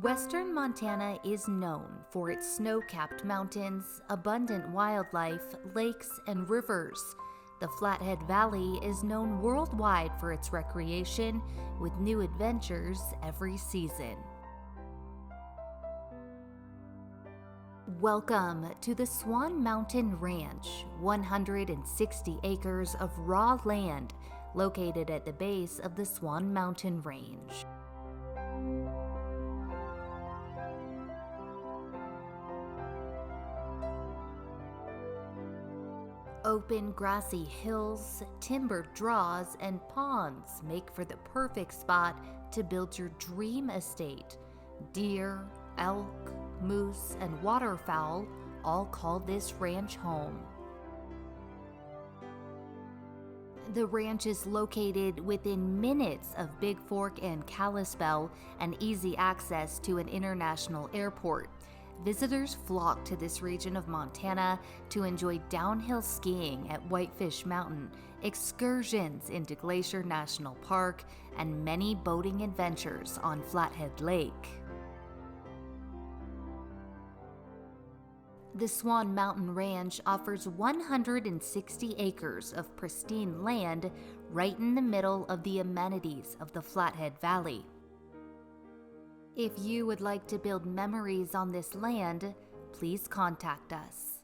Western Montana is known for its snow-capped mountains, abundant wildlife, lakes, and rivers. The Flathead Valley is known worldwide for its recreation, with new adventures every season. Welcome to the Swan Mountain Ranch, 160 acres of raw land located at the base of the Swan Mountain Range. Open grassy hills, timbered draws, and ponds make for the perfect spot to build your dream estate. Deer, elk, moose, and waterfowl all call this ranch home. The ranch is located within minutes of Big Fork and Kalispell and easy access to an international airport. Visitors flock to this region of Montana to enjoy downhill skiing at Whitefish Mountain, excursions into Glacier National Park, and many boating adventures on Flathead Lake. The Swan Mountain Ranch offers 160 acres of pristine land right in the middle of the amenities of the Flathead Valley. If you would like to build memories on this land, please contact us.